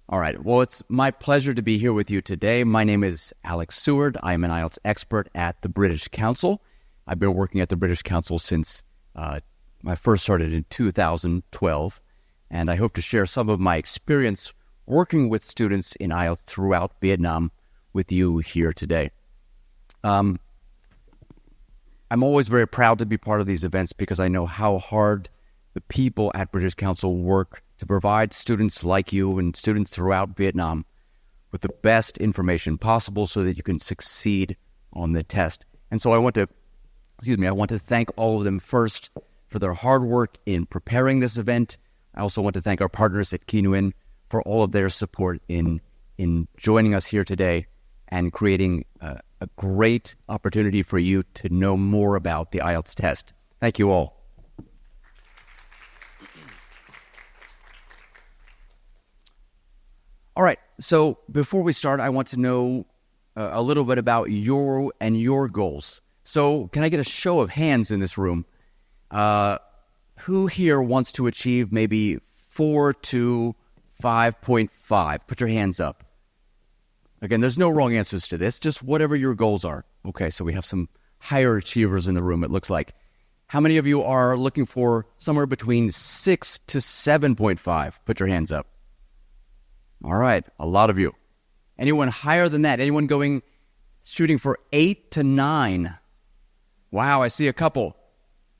All right. Well, it's my pleasure to be here with you today. My name is Alex Seward. I'm an IELTS expert at the British Council. I've been working at the British Council since I first started in 2012, and I hope to share some of my experience working with students in IELTS throughout Vietnam with you here today. I'm always very proud to be part of these events because I know how hard the people at British Council work to provide students like you and students throughout Vietnam with the best information possible so that you can succeed on the test. And so I want to thank all of them first for their hard work in preparing this event. I also want to thank our partners at Ki Nguyen for all of their support in joining us here today and creating a great opportunity for you to know more about the IELTS test. Thank you all. All right, so before we start, I want to know a little bit about your goals. So can I get a show of hands in this room? Who here wants to achieve maybe 4 to 5.5? Put your hands up. Again, there's no wrong answers to this, just whatever your goals are. Okay, so we have some higher achievers in the room, it looks like. How many of you are looking for somewhere between 6 to 7.5? Put your hands up. All right, a lot of you. Anyone higher than that? Anyone shooting for 8 to 9? Wow, I see a couple.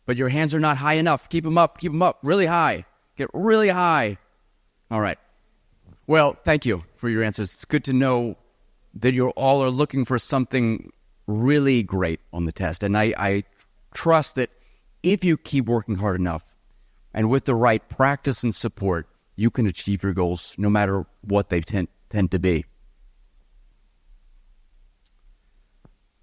But your hands are not high enough. Keep them up, really high. Get really high. All right. Well, thank you for your answers. It's good to know that you all are looking for something really great on the test. And I trust that if you keep working hard enough and with the right practice and support, you can achieve your goals no matter what they tend to be.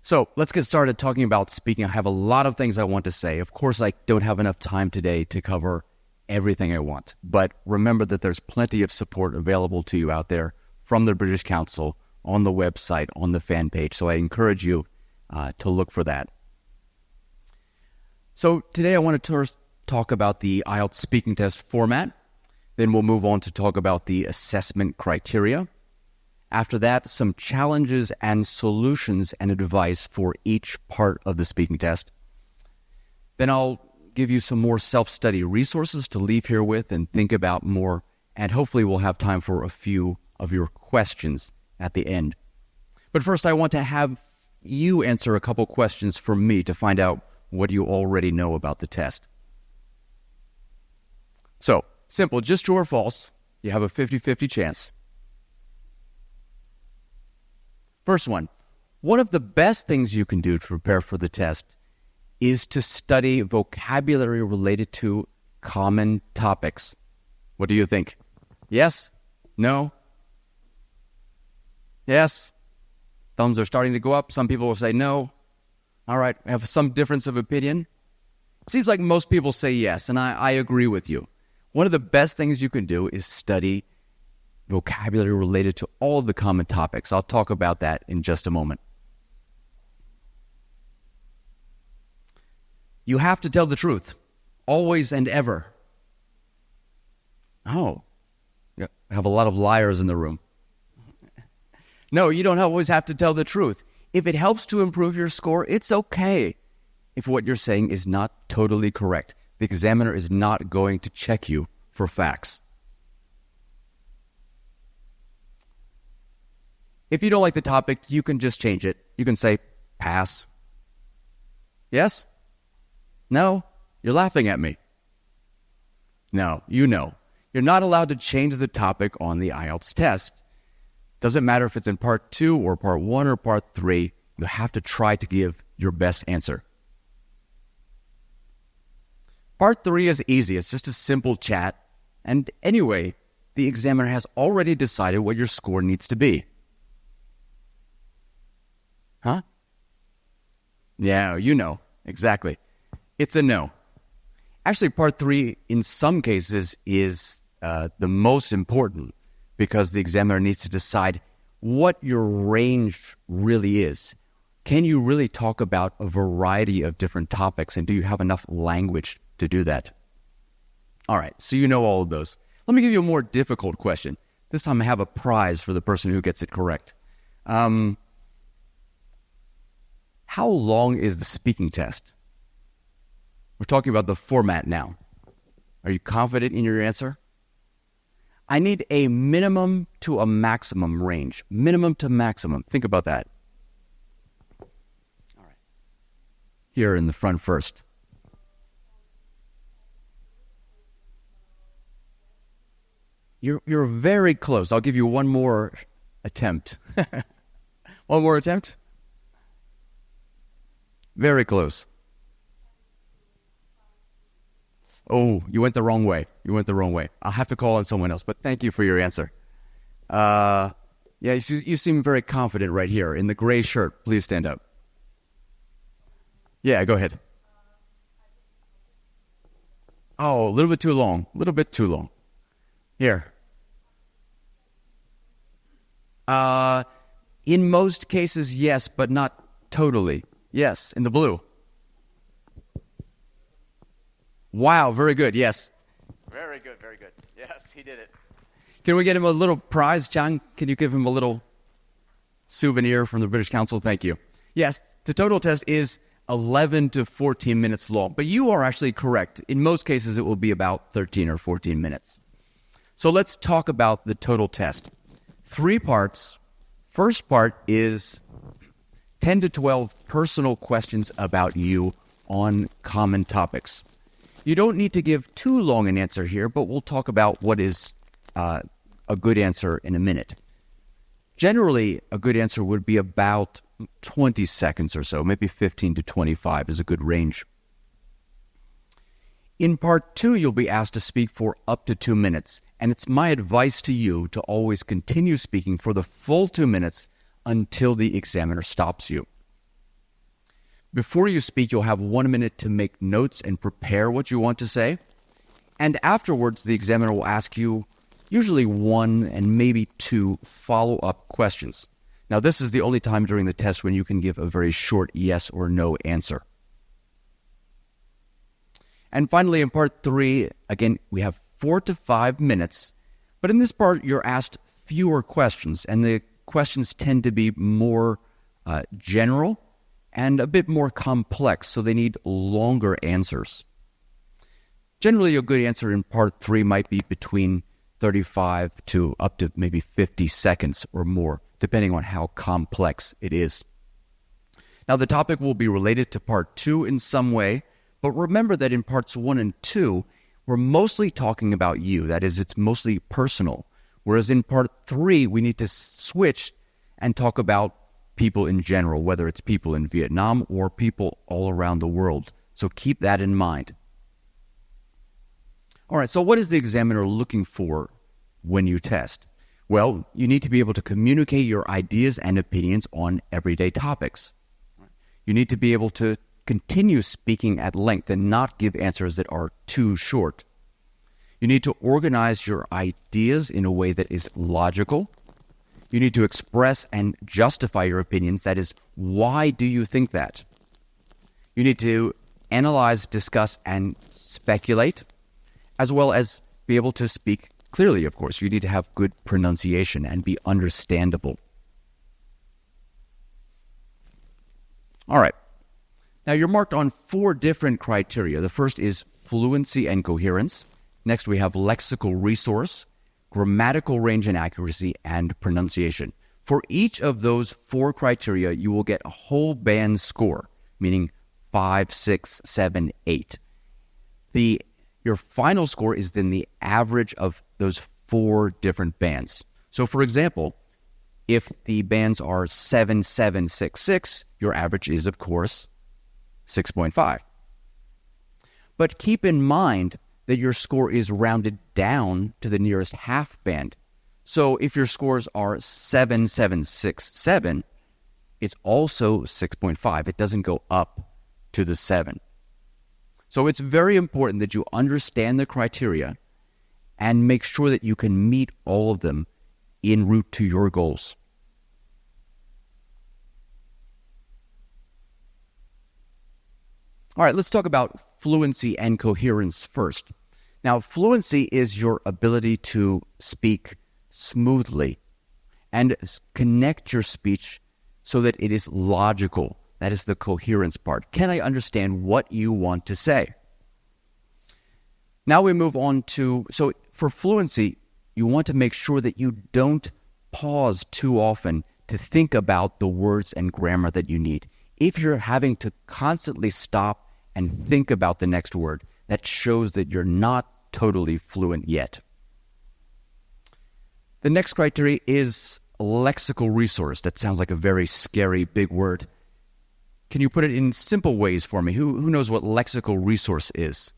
So let's get started talking about speaking. I have a lot of things I want to say. Of course, I don't have enough time today to cover everything I want. But remember that there's plenty of support available to you out there from the British Council, on the website, on the fan page. So I encourage you to look for that. So today I want to talk about the IELTS speaking test format. Then we'll move on to talk about the assessment criteria. After that, some challenges and solutions and advice for each part of the speaking test. Then I'll give you some more self-study resources to leave here with and think about more, and hopefully we'll have time for a few of your questions at the end. But first, I want to have you answer a couple questions for me to find out what you already know about the test. So, simple, just true or false. You have a 50-50 chance. First one of the best things you can do to prepare for the test is to study vocabulary related to common topics. What do you think? Yes? No? Yes? Thumbs are starting to go up. Some people will say no. All right, I have some difference of opinion. Seems like most people say yes, and I agree with you. One of the best things you can do is study vocabulary related to all of the common topics. I'll talk about that in just a moment. You have to tell the truth, always and ever. Oh, I have a lot of liars in the room. No, you don't always have to tell the truth. If it helps to improve your score, it's okay. If what you're saying is not totally correct, the examiner is not going to check you for facts. If you don't like the topic, you can just change it. You can say, pass. Yes? No? You're laughing at me. No, you know. You're not allowed to change the topic on the IELTS test. Doesn't matter if it's in part 2 or part 1 or part 3. You have to try to give your best answer. Part 3 is easy. It's just a simple chat. And anyway, the examiner has already decided what your score needs to be. Huh? Yeah, you know. Exactly. It's a no. Actually, part 3, in some cases, is the most important because the examiner needs to decide what your range really is. Can you really talk about a variety of different topics, and do you have enough language to do that? All right, so you know all of those. Let me give you a more difficult question. This time I have a prize for the person who gets it correct. How long is the speaking test? We're talking about the format now. Are you confident in your answer? I need a minimum to a maximum range. Minimum to maximum. Think about that. All right. Here in the front first. You're very close. I'll give you one more attempt. One more attempt? Very close. Oh, you went the wrong way. I'll have to call on someone else, but thank you for your answer. Yeah, you seem very confident right here. In the gray shirt, please stand up. Yeah, go ahead. Oh, a little bit too long. Here. In most cases, yes, but not totally. Yes, in the blue. Wow, very good, yes. Very good. Yes, he did it. Can we get him a little prize, John? Can you give him a little souvenir from the British Council? Thank you. Yes, the total test is 11 to 14 minutes long, but you are actually correct. In most cases, it will be about 13 or 14 minutes. So let's talk about the total test. 3 parts. First part is 10 to 12 personal questions about you on common topics. You don't need to give too long an answer here, but we'll talk about what is a good answer in a minute. Generally, a good answer would be about 20 seconds or so, maybe 15 to 25 is a good range. In part 2, you'll be asked to speak for up to 2 minutes, and it's my advice to you to always continue speaking for the full 2 minutes until the examiner stops you. Before you speak, you'll have 1 minute to make notes and prepare what you want to say, and afterwards, the examiner will ask you usually 1 and maybe 2 follow-up questions. Now, this is the only time during the test when you can give a very short yes or no answer. And finally, in part 3, again, we have 4 to 5 minutes. But in this part, you're asked fewer questions, and the questions tend to be more general and a bit more complex, so they need longer answers. Generally, a good answer in part 3 might be between 35 to up to maybe 50 seconds or more, depending on how complex it is. Now, the topic will be related to part 2 in some way, but remember that in parts 1 and 2, we're mostly talking about you. That is, it's mostly personal. Whereas in part 3, we need to switch and talk about people in general, whether it's people in Vietnam or people all around the world. So keep that in mind. All right, so what is the examiner looking for when you test? Well, you need to be able to communicate your ideas and opinions on everyday topics. You need to be able to continue speaking at length and not give answers that are too short. You need to organize your ideas in a way that is logical. You need to express and justify your opinions. That is, why do you think that? You need to analyze, discuss, and speculate, as well as be able to speak clearly, of course. You need to have good pronunciation and be understandable. All right. Now, you're marked on 4 different criteria. The first is fluency and coherence. Next, we have lexical resource, grammatical range and accuracy, and pronunciation. For each of those 4 criteria, you will get a whole band score, meaning 5, 6, 7, 8. Your final score is then the average of those 4 different bands. So, for example, if the bands are 7, 7, 6, 6, your average is, of course, 6.5. But keep in mind that your score is rounded down to the nearest half band. So if your scores are 7, 7, 6, 7, it's also 6.5. It doesn't go up to the 7. So it's very important that you understand the criteria and make sure that you can meet all of them en route to your goals. All right, let's talk about fluency and coherence first. Now, fluency is your ability to speak smoothly and connect your speech so that it is logical. That is the coherence part. Can I understand what you want to say? Now we move on to, so for fluency, you want to make sure that you don't pause too often to think about the words and grammar that you need. If you're having to constantly stop and think about the next word, that shows that you're not totally fluent yet. The next criteria is lexical resource. That sounds like a very scary big word. Can you put it in simple ways for me? Who knows what lexical resource is?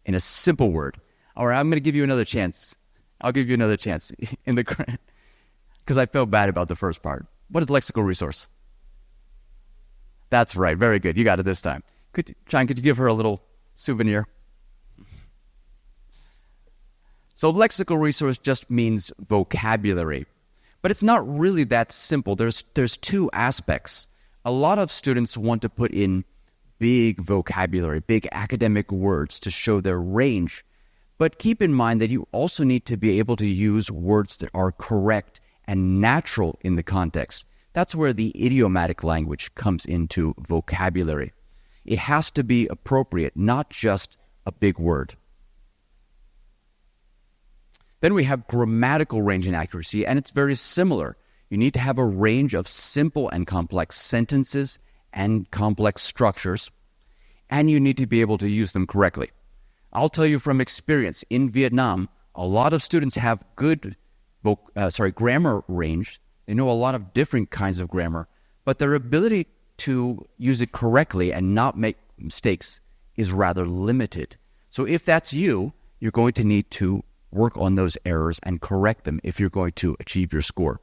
In a simple word. All right, I'm going to give you another chance. I'll give you another chance in the because I felt bad about the first part. What is lexical resource? That's right. Very good. You got it this time. Could you give her a little souvenir? So lexical resource just means vocabulary. But it's not really that simple. There's two aspects. A lot of students want to put in big vocabulary, big academic words to show their range. But keep in mind that you also need to be able to use words that are correct and natural in the context. That's where the idiomatic language comes into vocabulary. It has to be appropriate, not just a big word. Then we have grammatical range and accuracy, and it's very similar. You need to have a range of simple and complex sentences and complex structures, and you need to be able to use them correctly. I'll tell you from experience, in Vietnam, a lot of students have good grammar range. They know a lot of different kinds of grammar, but their ability to use it correctly and not make mistakes is rather limited. So if that's you, you're going to need to work on those errors and correct them if you're going to achieve your score.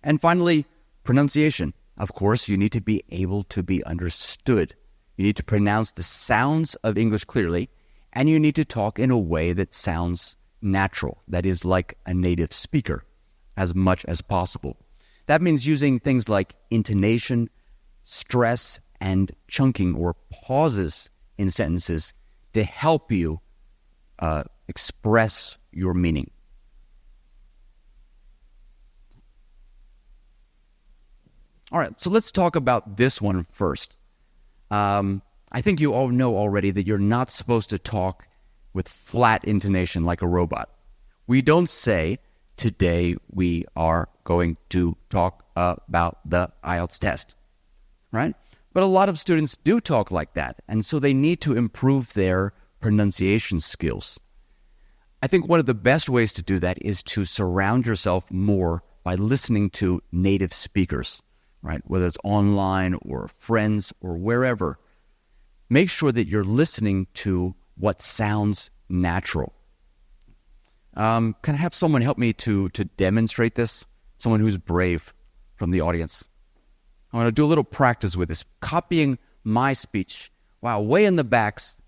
And finally, pronunciation. Of course, you need to be able to be understood. You need to pronounce the sounds of English clearly, and you need to talk in a way that sounds natural, that is like a native speaker, as much as possible. That means using things like intonation, stress, and chunking or pauses in sentences to help you express your meaning. All right, so let's talk about this one first. I think you all know already that you're not supposed to talk with flat intonation like a robot. We don't say, today we are going to talk about the IELTS test, right? But a lot of students do talk like that, and so they need to improve their pronunciation skills. I think one of the best ways to do that is to surround yourself more by listening to native speakers, right? Whether it's online or friends or wherever. Make sure that you're listening to what sounds natural. Can I have someone help me to demonstrate this? Someone who's brave from the audience. I want to do a little practice with this. Copying my speech. Wow, way in the backs.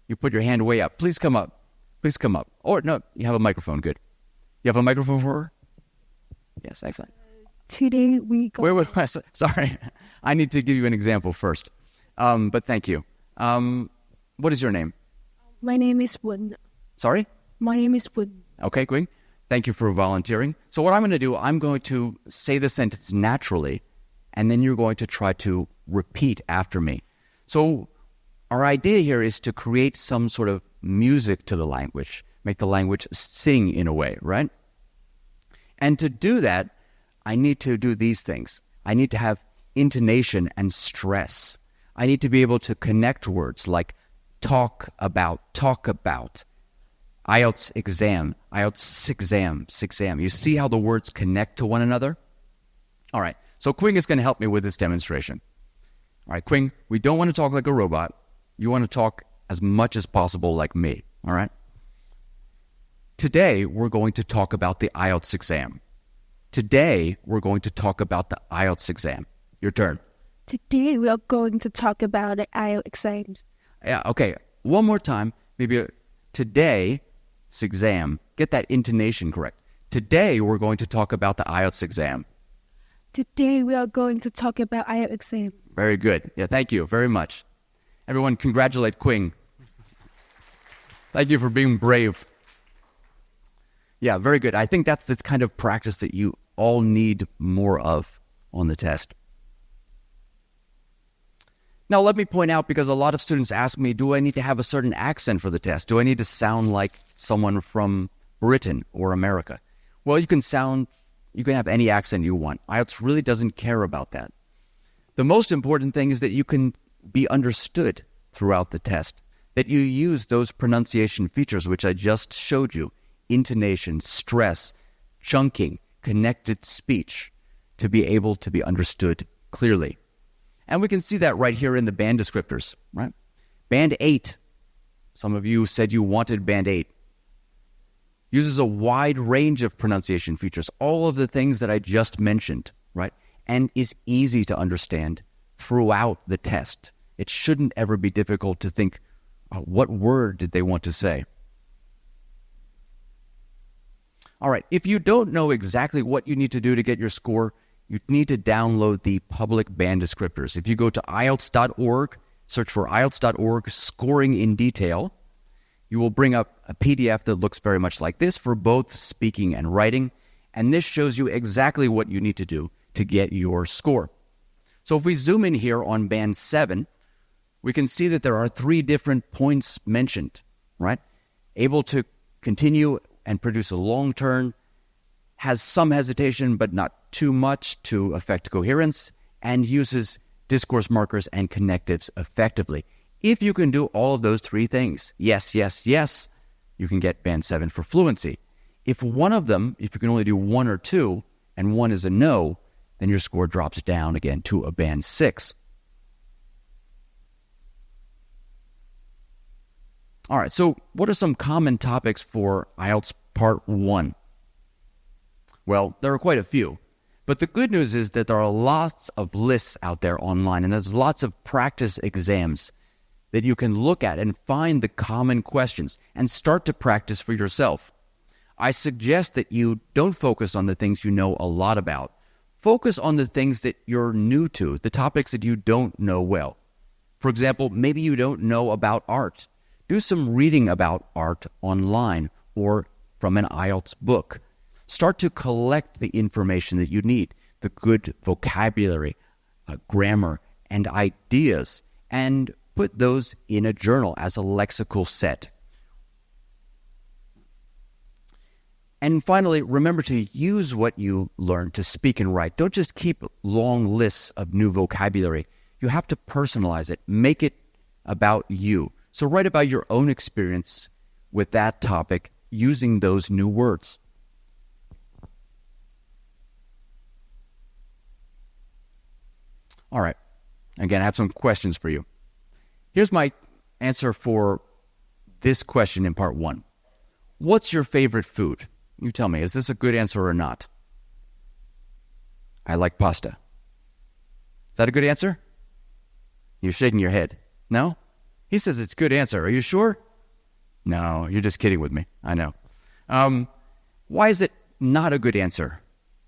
You put your hand way up. Please come up. Please come up. Or no, you have a microphone. Good. You have a microphone for her? Yes, excellent. Today we go... Wait, sorry. I need to give you an example first. But thank you. What is your name? My name is Quỳnh. Sorry? My name is Quỳnh. Okay, Quỳnh. Thank you for volunteering. So what I'm going to do, I'm going to say the sentence naturally, and then you're going to try to repeat after me. So our idea here is to create some sort of music to the language, make the language sing in a way, right? And to do that, I need to do these things. I need to have intonation and stress. I need to be able to connect words like talk about, IELTS exam, IELTS exam. You see how the words connect to one another? All right, so Quỳnh is going to help me with this demonstration. All right, Quỳnh, we don't want to talk like a robot. You want to talk as much as possible like me, all right? Today, we're going to talk about the IELTS exam. Today, we're going to talk about the IELTS exam. Your turn. Today we are going to talk about the IELTS exams. Yeah, okay. One more time. Maybe today's exam. Get that intonation correct. Today, we're going to talk about the IELTS exam. Today we are going to talk about IELTS exam. Very good. Yeah, thank you very much. Everyone, congratulate Quỳnh. Thank you for being brave. Yeah, very good. I think that's the kind of practice that you all need more of on the test. Now, let me point out, because a lot of students ask me, do I need to have a certain accent for the test? Do I need to sound like someone from Britain or America? Well, you can have any accent you want. IELTS really doesn't care about that. The most important thing is that you can be understood throughout the test, that you use those pronunciation features which I just showed you, intonation, stress, chunking, connected speech, to be able to be understood clearly. And we can see that right here in the band descriptors, right? Band 8, some of you said you wanted band 8, uses a wide range of pronunciation features, all of the things that I just mentioned, right? And is easy to understand throughout the test. It shouldn't ever be difficult to think, what word did they want to say? All right, if you don't know exactly what you need to do to get your score, you need to download the public band descriptors. If you go to IELTS.org, search for IELTS.org scoring in detail, you will bring up a PDF that looks very much like this for both speaking and writing, and this shows you exactly what you need to do to get your score. So if we zoom in here on band 7, we can see that there are 3 different points mentioned, right? Able to continue and produce a long turn, has some hesitation but not too much to affect coherence, and uses discourse markers and connectives effectively. If you can do all of those 3 things, yes, you can get band 7 for fluency. If one of them, if you can only do 1 or 2, and 1 is a no, then your score drops down again to a band 6. All right, so what are some common topics for IELTS Part 1? Well, there are quite a few. But the good news is that there are lots of lists out there online, and there's lots of practice exams that you can look at and find the common questions and start to practice for yourself. I suggest that you don't focus on the things you know a lot about. Focus on the things that you're new to, the topics that you don't know well. For example, maybe you don't know about art. Do some reading about art online or from an IELTS book. Start to collect the information that you need, the good vocabulary, grammar, and ideas, and put those in a journal as a lexical set. And finally, remember to use what you learn to speak and write. Don't just keep long lists of new vocabulary. You have to personalize it, make it about you. So write about your own experience with that topic using those new words. All right. Again, I have some questions for you. Here's my answer for this question in part 1. What's your favorite food? You tell me, is this a good answer or not? I like pasta. Is that a good answer? You're shaking your head. No? He says it's a good answer. Are you sure? No, you're just kidding with me. I know. Why is it not a good answer?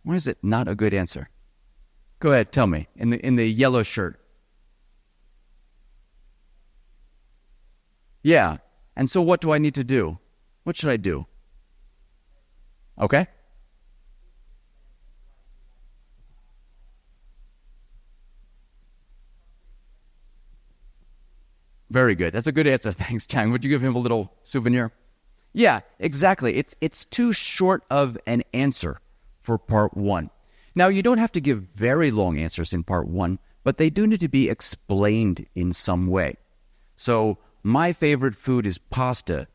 Why is it not a good answer? Go ahead, tell me. In the yellow shirt. Yeah. And so what do I need to do? What should I do? Okay. Very good. That's a good answer. Thanks, Chang. Would you give him a little souvenir? Yeah, exactly. It's too short of an answer for part 1. Now, you don't have to give very long answers in part 1, but they do need to be explained in some way. So, my favorite food is pasta.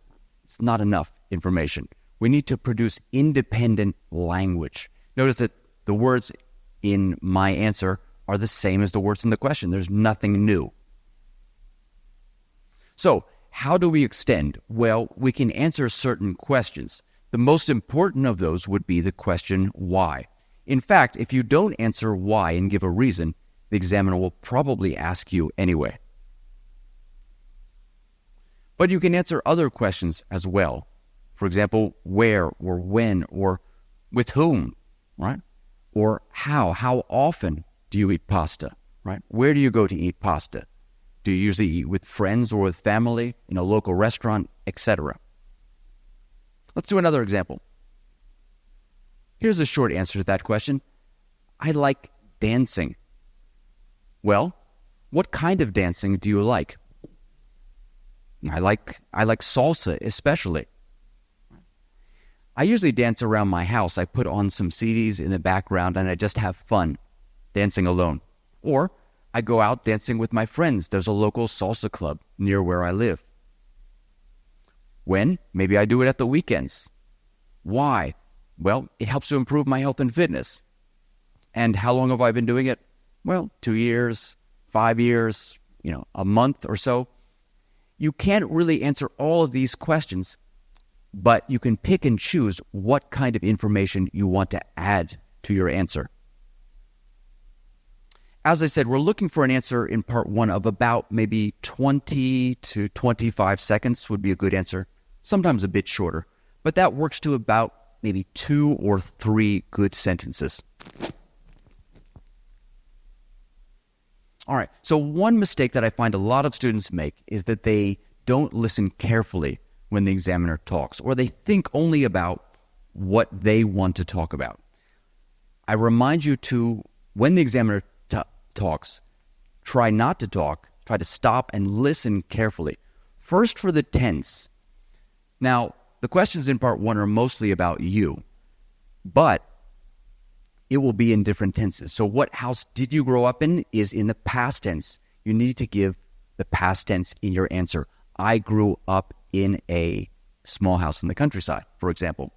It's not enough information. We need to produce independent language. Notice that the words in my answer are the same as the words in the question. There's nothing new. So, how do we extend? Well, we can answer certain questions. The most important of those would be the question why. In fact, if you don't answer why and give a reason, the examiner will probably ask you anyway. But you can answer other questions as well. For example, where or when or with whom, right? Or how? How often do you eat pasta, right? Where do you go to eat pasta? Do you usually eat with friends or with family, in a local restaurant, etc.? Let's do another example. Here's a short answer to that question. I like dancing. Well, what kind of dancing do you like? I like salsa especially. I usually dance around my house. I put on some CDs in the background and I just have fun dancing alone. Or I go out dancing with my friends. There's a local salsa club near where I live. When? Maybe I do it at the weekends. Why? Well, it helps to improve my health and fitness. And how long have I been doing it? Well, 2 years, 5 years, a month or so. You can't really answer all of these questions, but you can pick and choose what kind of information you want to add to your answer. As I said, we're looking for an answer in part 1 of about maybe 20 to 25 seconds would be a good answer, sometimes a bit shorter, but that works to about maybe 2 or 3 good sentences. All right, so one mistake that I find a lot of students make is that they don't listen carefully when the examiner talks, or they think only about what they want to talk about. I remind you to, when the examiner talks, try not to talk, try to stop and listen carefully. First for the tense. Now, the questions in part 1 are mostly about you, but it will be in different tenses. So what house did you grow up in is in the past tense. You need to give the past tense in your answer. I grew up in a small house in the countryside, for example.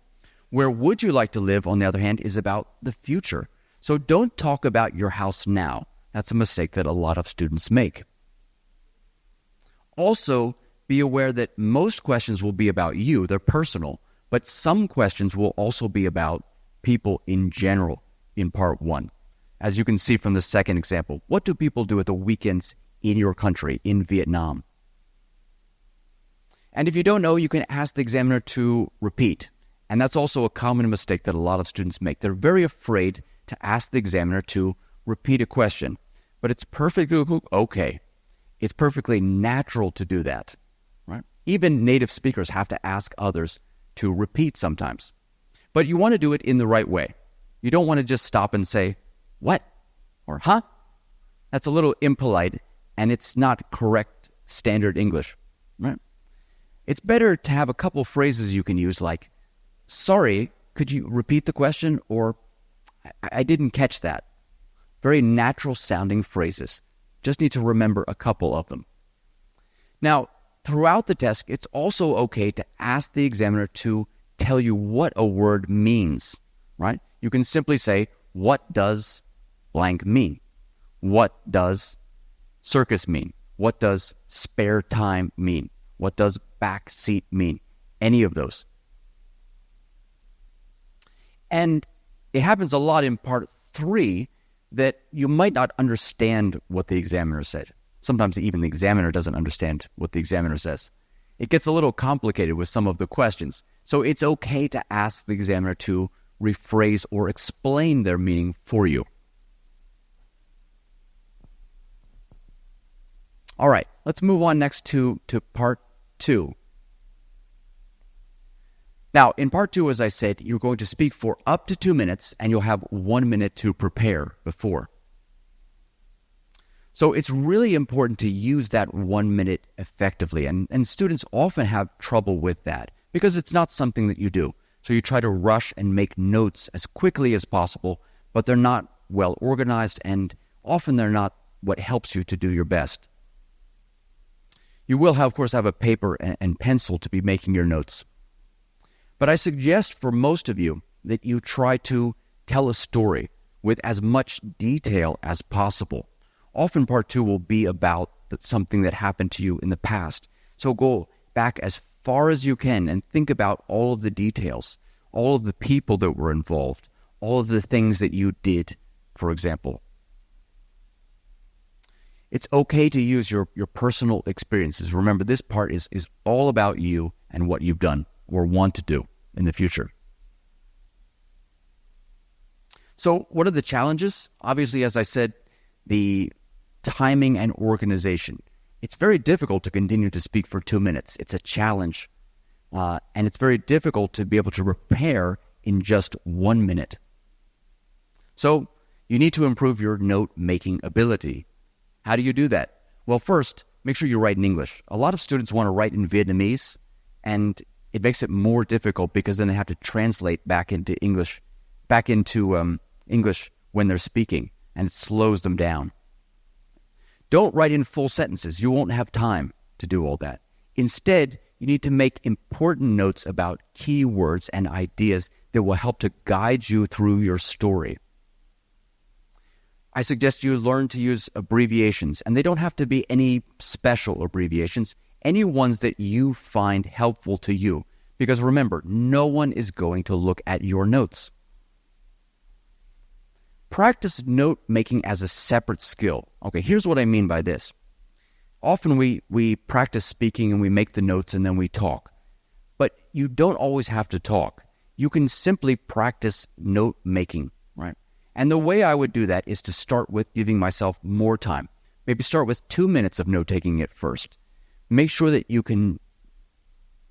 Where would you like to live, on the other hand, is about the future. So don't talk about your house now. That's a mistake that a lot of students make. Also, be aware that most questions will be about you. They're personal. But some questions will also be about people in general in part 1. As you can see from the second example, what do people do at the weekends in your country, in Vietnam? And if you don't know, you can ask the examiner to repeat. And that's also a common mistake that a lot of students make. They're very afraid to ask the examiner to repeat a question. But it's perfectly okay. It's perfectly natural to do that, right? Even native speakers have to ask others to repeat sometimes. But you want to do it in the right way. You don't want to just stop and say, what? Or, huh? That's a little impolite, and it's not correct standard English, right? It's better to have a couple phrases you can use like, sorry, could you repeat the question? Or, I didn't catch that. Very natural sounding phrases. Just need to remember a couple of them. Now, throughout the test, it's also okay to ask the examiner to tell you what a word means, right? You can simply say, what does blank mean? What does circus mean? What does spare time mean? What does back seat mean? Any of those. And it happens a lot in part 3 that you might not understand what the examiner said. Sometimes even the examiner doesn't understand what the examiner says. It gets a little complicated with some of the questions. So it's okay to ask the examiner to rephrase or explain their meaning for you. All right, let's move on next to part 2. Now, in part 2, as I said, you're going to speak for up to 2 minutes, and you'll have 1 minute to prepare before. So it's really important to use that 1 minute effectively, and students often have trouble with that because it's not something that you do. So you try to rush and make notes as quickly as possible, but they're not well organized, and often they're not what helps you to do your best. You will, of course, have a paper and pencil to be making your notes. But I suggest for most of you that you try to tell a story with as much detail as possible. Often part 2 will be about something that happened to you in the past. So go back as far as you can and think about all of the details, all of the people that were involved, all of the things that you did, for example. It's okay to use your personal experiences. Remember, this part is all about you and what you've done or want to do in the future. So what are the challenges? Obviously, as I said, the timing and organization. It's very difficult to continue to speak for 2 minutes. It's a challenge. And it's very difficult to be able to prepare in just 1 minute. So you need to improve your note-making ability. How do you do that? Well, first, make sure you write in English. A lot of students want to write in Vietnamese, and it makes it more difficult because then they have to translate back into English when they're speaking, and it slows them down. Don't write in full sentences. You won't have time to do all that. Instead, you need to make important notes about key words and ideas that will help to guide you through your story. I suggest you learn to use abbreviations, and they don't have to be any special abbreviations, any ones that you find helpful to you. Because remember, no one is going to look at your notes. Practice note-making as a separate skill. Okay, here's what I mean by this. Often we practice speaking and we make the notes and then we talk. But you don't always have to talk. You can simply practice note-making, right? And the way I would do that is to start with giving myself more time. Maybe start with 2 minutes of note-taking at first. Make sure that you can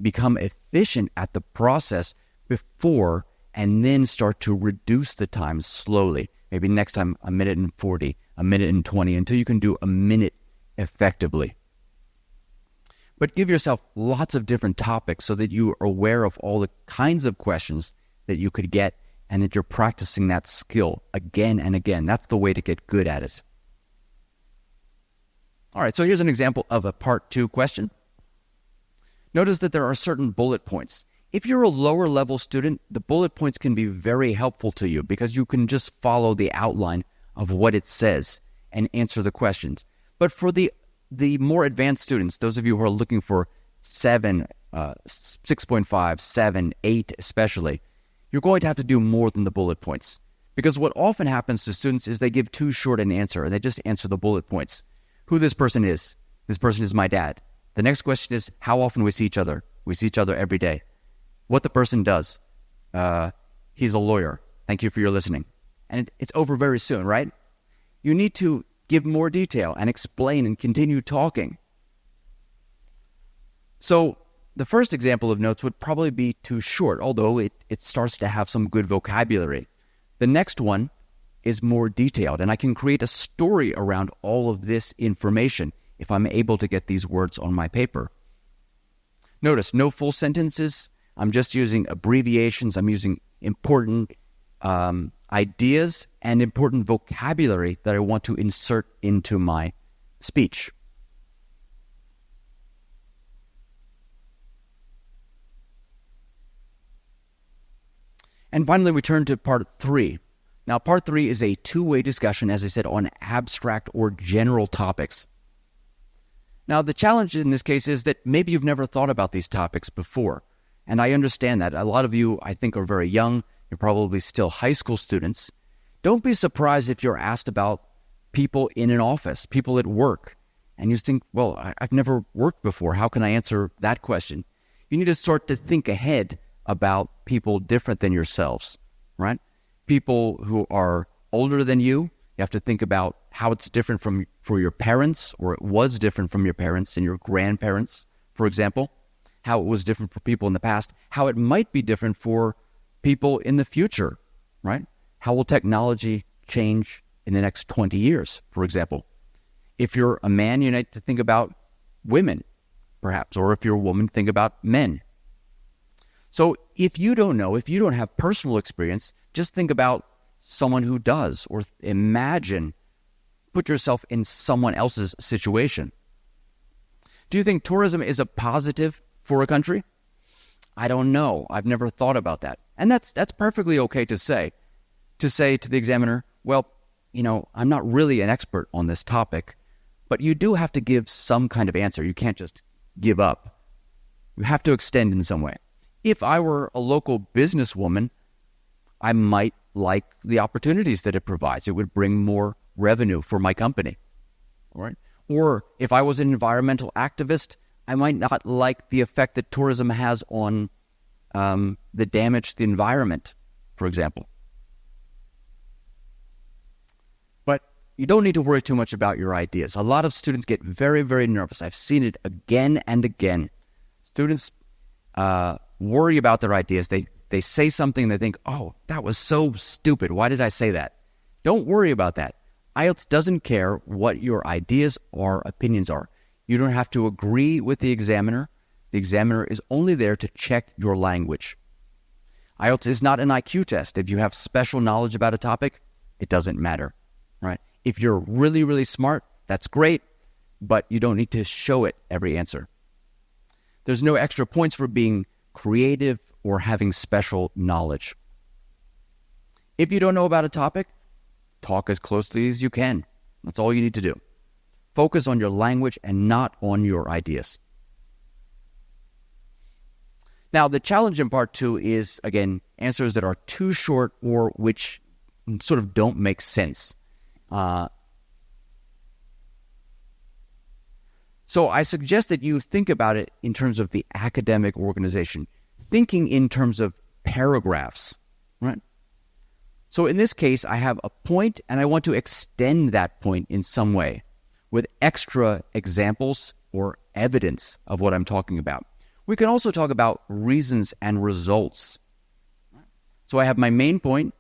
become efficient at the process before and then start to reduce the time slowly. Maybe next time 1 minute and 40, 1 minute and 20, until you can do a minute effectively. But give yourself lots of different topics so that you are aware of all the kinds of questions that you could get and that you're practicing that skill again and again. That's the way to get good at it. All right, so here's an example of a part 2 question. Notice that there are certain bullet points. If you're a lower level student, the bullet points can be very helpful to you because you can just follow the outline of what it says and answer the questions. But for the more advanced students, those of you who are looking for 7, 6.5, 7, 8 especially, you're going to have to do more than the bullet points. Because what often happens to students is they give too short an answer and they just answer the bullet points. Who this person is. This person is my dad. The next question is how often we see each other. We see each other every day. What the person does. He's a lawyer. Thank you for your listening. And it's over very soon, right? You need to give more detail and explain and continue talking. So the first example of notes would probably be too short, although it starts to have some good vocabulary. The next one is more detailed, and I can create a story around all of this information if I'm able to get these words on my paper. Notice, no full sentences. I'm just using abbreviations. I'm using important ideas and important vocabulary that I want to insert into my speech. And finally, we turn to part 3. Now, part 3 is a two-way discussion, as I said, on abstract or general topics. Now, the challenge in this case is that maybe you've never thought about these topics before. And I understand that. A lot of you, I think, are very young. You're probably still high school students. Don't be surprised if you're asked about people in an office, people at work. And you think, well, I've never worked before. How can I answer that question? You need to start to think ahead about people different than yourselves, right? People who are older than you. You have to think about how it's different for your parents, or it was different from your parents and your grandparents, for example. How it was different for people in the past, how it might be different for people in the future, right? How will technology change in the next 20 years, for example? If you're a man, you need to think about women, perhaps, or if you're a woman, think about men. So if you don't know, if you don't have personal experience, just think about someone who does, or imagine, put yourself in someone else's situation. Do you think tourism is a positive for a country? I don't know. I've never thought about that. And that's perfectly okay to say. To say to the examiner, well, I'm not really an expert on this topic, but you do have to give some kind of answer. You can't just give up. You have to extend in some way. If I were a local businesswoman, I might like the opportunities that it provides. It would bring more revenue for my company. All right? Or if I was an environmental activist, I might not like the effect that tourism has on the damage to the environment, for example. But you don't need to worry too much about your ideas. A lot of students get very, very nervous. I've seen it again and again. Students worry about their ideas. They they say something and they think, oh, that was so stupid. Why did I say that? Don't worry about that. IELTS doesn't care what your ideas or opinions are. You don't have to agree with the examiner. The examiner is only there to check your language. IELTS is not an IQ test. If you have special knowledge about a topic, it doesn't matter, right? If you're really, really smart, that's great, but you don't need to show it every answer. There's no extra points for being creative or having special knowledge. If you don't know about a topic, talk as closely as you can. That's all you need to do. Focus on your language and not on your ideas. Now, the challenge in part 2 is, again, answers that are too short or which sort of don't make sense. So I suggest that you think about it in terms of the academic organization, thinking in terms of paragraphs, right? So in this case, I have a point and I want to extend that point in some way with extra examples or evidence of what I'm talking about. We can also talk about reasons and results. So I have my main point.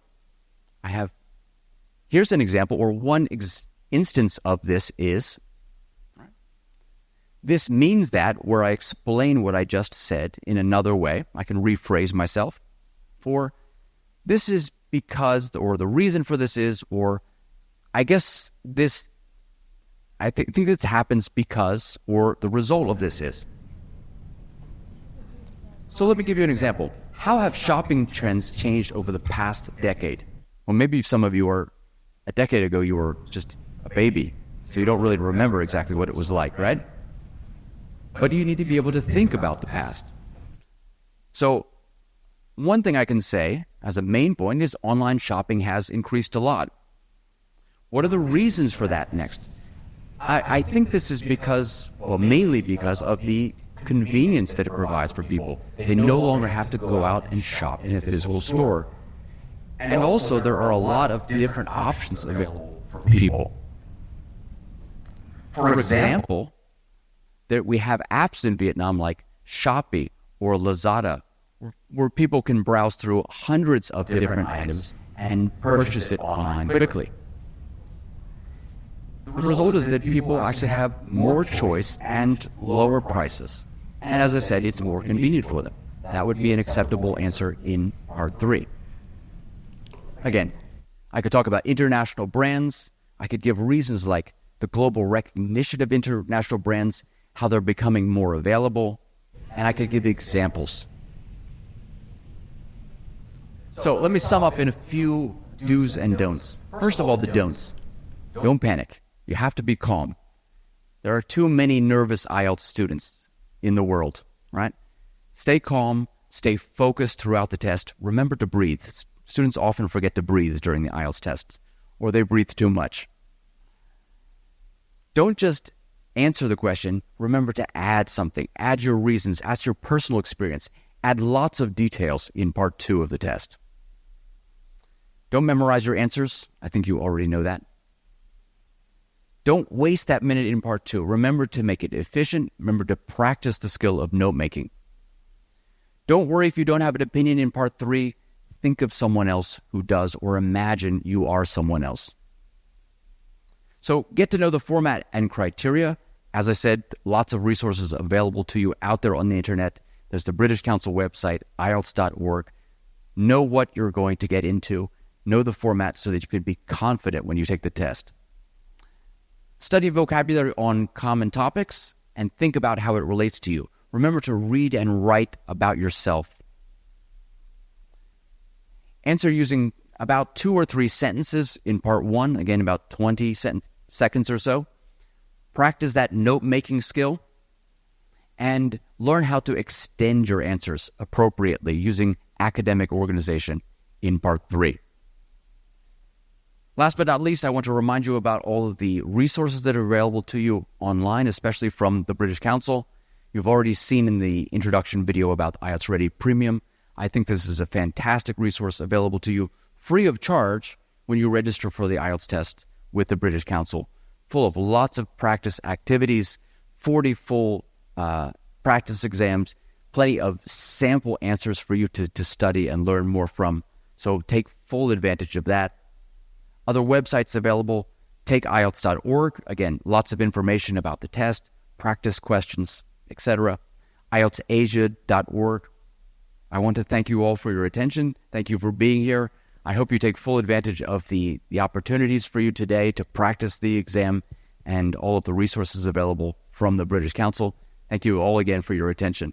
Here's an example, or one instance of this is, this means that, where I explain what I just said in another way, I can rephrase myself, for this is because, or the reason for this is, or I guess this, I think this happens because, or the result of this is. So let me give you an example. How have shopping trends changed over the past decade? Well, maybe some of you are, a decade ago, you were just a baby, so you don't really remember exactly what it was like, right? But you need to be able to think about the past. So one thing I can say as a main point is online shopping has increased a lot. What are the reasons for that next? I think this is because, well, mainly because of the convenience that it provides for people. They no longer have to go out and shop in a physical store. And also there are a lot of different options available for people. For example, that we have apps in Vietnam like Shopee or Lazada, where people can browse through hundreds of different items and purchase it online quickly. The result is that people actually have more choice and lower prices. And as I said, it's more convenient for them. That would be an acceptable answer in part 3. Again, I could talk about international brands. I could give reasons like the global recognition of international brands, how they're becoming more available, and I could give examples. So let me sum up in a few do's and don'ts. First of all, the don'ts. Don't panic. You have to be calm. There are too many nervous IELTS students in the world, right? Stay calm, stay focused throughout the test. Remember to breathe. Students often forget to breathe during the IELTS test, or they breathe too much. Don't just answer the question. Remember to add something. Add your reasons. Add your personal experience. Add lots of details in part 2 of the test. Don't memorize your answers. I think you already know that. Don't waste that minute in part 2. Remember to make it efficient. Remember to practice the skill of note-making. Don't worry if you don't have an opinion in part 3. Think of someone else who does, or imagine you are someone else. So get to know the format and criteria. As I said, lots of resources available to you out there on the internet. There's the British Council website, IELTS.org. Know what you're going to get into. Know the format so that you can be confident when you take the test. Study vocabulary on common topics and think about how it relates to you. Remember to read and write about yourself. Answer using about 2 or 3 sentences in part 1, again about 20 seconds or so. Practice that note-making skill and learn how to extend your answers appropriately using academic organization in part 3. Last but not least, I want to remind you about all of the resources that are available to you online, especially from the British Council. You've already seen in the introduction video about IELTS Ready Premium. I think this is a fantastic resource available to you free of charge when you register for the IELTS test with the British Council, full of lots of practice activities, 40 full practice exams, plenty of sample answers for you to study and learn more from. So take full advantage of that. Other websites available, take IELTS.org. Again, lots of information about the test, practice questions, etc. IELTSasia.org. I want to thank you all for your attention. Thank you for being here. I hope you take full advantage of the opportunities for you today to practice the exam and all of the resources available from the British Council. Thank you all again for your attention.